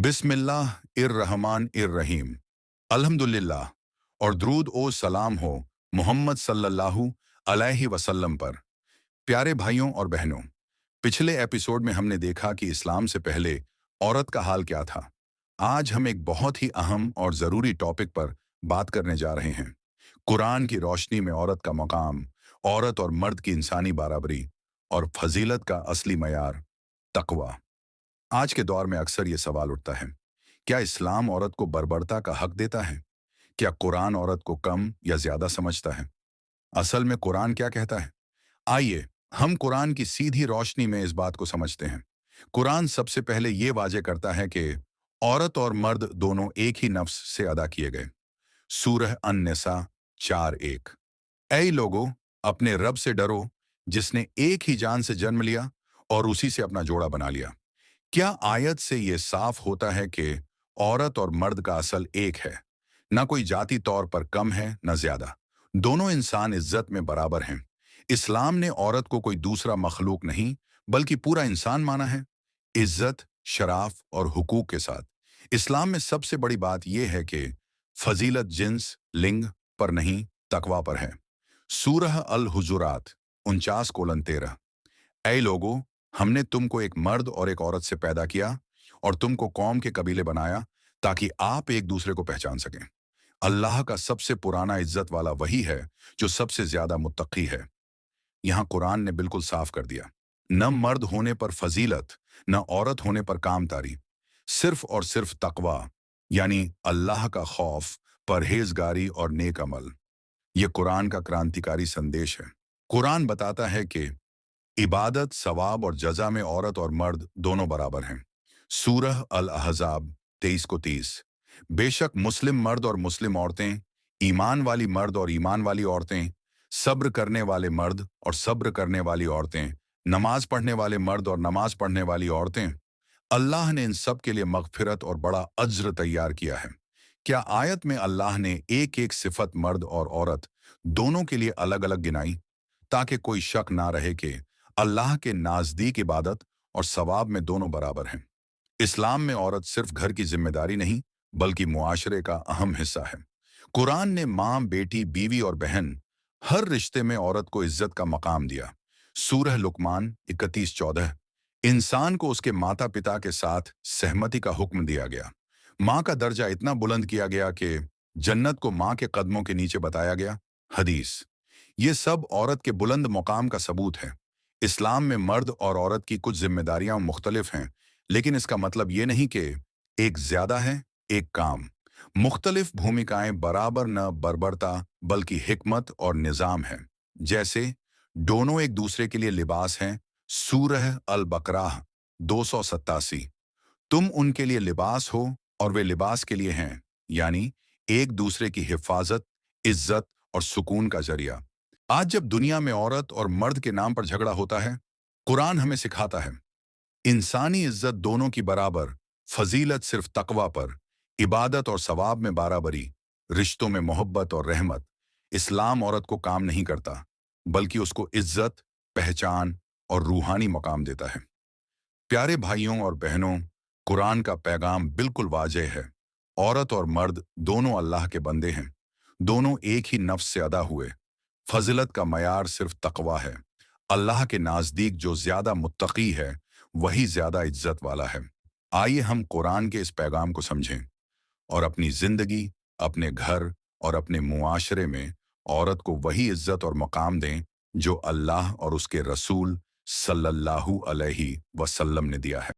बिस्मिल्लाह इर्रहमान इर्रहीम। अल्हम्दुलिल्लाह और द्रूद ओ सलाम हो मोहम्मद सल्लल्लाहु अलैहि वसल्लम पर। प्यारे भाइयों और बहनों, पिछले एपिसोड में हमने देखा कि इस्लाम से पहले औरत का हाल क्या था। आज हम एक बहुत ही अहम और ज़रूरी टॉपिक पर बात करने जा रहे हैं। कुरान की रोशनी में औरत का मकाम, औरत और मर्द की इंसानी बराबरी और फजीलत का असली मयार तकवा। आज के दौर में अक्सर ये सवाल उठता है, क्या इस्लाम औरत को बर्बरता का हक देता है? क्या कुरान औरत को कम या ज्यादा समझता है? असल में कुरान क्या कहता है? आइए हम कुरान की सीधी रोशनी में इस बात को समझते हैं। कुरान सबसे पहले ये वाजे करता है कि औरत और मर्द दोनों एक ही नफ्स से अदा किए गए। सूरह अन-निसा 4:1। ऐ लोगों, अपने रब से डरो जिसने एक ही जान से जन्म लिया और उसी से अपना जोड़ा बना लिया। क्या आयत से ये साफ होता है कि औरत और मर्द का असल एक है, ना कोई जाति तौर पर कम है न ज्यादा। दोनों इंसान इज्जत में बराबर हैं। इस्लाम ने औरत को कोई दूसरा मखलूक नहीं बल्कि पूरा इंसान माना है, इज्जत, शराफ और हुकूक के साथ। इस्लाम में सबसे बड़ी बात यह है कि फजीलत जिन्स, लिंग पर नहीं, तकवा पर है। सूरह अल हुजुरात 49:13। ऐ लोगों, हमने तुमको एक मर्द और एक औरत से पैदा किया और तुमको कौम के कबीले बनाया ताकि आप एक दूसरे को पहचान सकें। अल्लाह का सबसे पुराना इज्जत वाला वही है जो सबसे ज्यादा मुत्तकी है। यहाँ कुरान ने बिल्कुल साफ कर दिया, न मर्द होने पर फजीलत, न औरत होने पर कामतारी, सिर्फ और सिर्फ तकवा, यानी अल्लाह का खौफ, परहेजगारी और नेक अमल। ये कुरान का क्रांतिकारी संदेश है। कुरान बताता है कि इबादत, सवाब और जजा में औरत और मर्द दोनों बराबर हैं। सूरह अल अहज़ाब 23:30। बेशक मुस्लिम मर्द और मुस्लिम औरतें, ईमान वाली मर्द और ईमान वाली औरतें, सब्र करने वाले मर्द और सब्र करने वाली औरतें, नमाज पढ़ने वाले मर्द और नमाज पढ़ने वाली औरतें, अल्लाह ने इन सब के लिए मगफिरत और बड़ा अज्र तैयार किया है। क्या आयत में अल्लाह ने एक एक सिफत मर्द और औरत दोनों के लिए अलग अलग गिनाई, ताकि कोई शक ना रहे कि अल्लाह के नाजदीक इबादत और सवाब में दोनों बराबर हैं। इस्लाम में औरत सिर्फ घर की जिम्मेदारी नहीं बल्कि मुआशरे का अहम हिस्सा है। कुरान ने माँ, बेटी, बीवी और बहन, हर रिश्ते में औरत को इज्जत का मकाम दिया। सूरह लुकमान 31:14। इंसान को उसके माता पिता के साथ सहमति का हुक्म दिया गया। माँ का दर्जा इतना बुलंद किया गया कि जन्नत को माँ के कदमों के नीचे बताया गया। हदीस। ये सब औरत के बुलंद मुकाम का सबूत है। इस्लाम में मर्द और औरत की कुछ जिम्मेदारियां मुख्तलिफ हैं, लेकिन इसका मतलब ये नहीं कि एक ज्यादा है, एक काम। मुख्तलिफ भूमिकाएं बराबर न बर्बरता बल्कि हिकमत और निजाम है। जैसे दोनों एक दूसरे के लिए लिबास हैं। सूरह अल बकराह 287। तुम उनके लिए लिबास हो और वे लिबास के लिए हैं, यानी एक दूसरे की हिफाजत, इज्जत और सुकून का जरिया। आज जब दुनिया में औरत और मर्द के नाम पर झगड़ा होता है, कुरान हमें सिखाता है इंसानी इज्जत दोनों की बराबर, फजीलत सिर्फ तकवा पर, इबादत और सवाब में बराबरी, रिश्तों में मोहब्बत और रहमत। इस्लाम औरत को काम नहीं करता बल्कि उसको इज्जत, पहचान और रूहानी मकाम देता है। प्यारे भाइयों और बहनों, कुरान का पैगाम बिल्कुल वाज़ेह है। औरत और मर्द दोनों अल्लाह के बंदे हैं। दोनों एक ही नफ्स से अदा हुए। फजिलत का मयार सिर्फ तकवा है। अल्लाह के नाजदीक जो ज्यादा मुत्तकी है वही ज्यादा इज्जत वाला है। आइए हम कुरान के इस पैगाम को समझें और अपनी जिंदगी, अपने घर और अपने मुआशरे में औरत को वही इज्जत और मकाम दें जो अल्लाह और उसके रसूल सल्लल्लाहु अलैहि वसल्लम ने दिया है।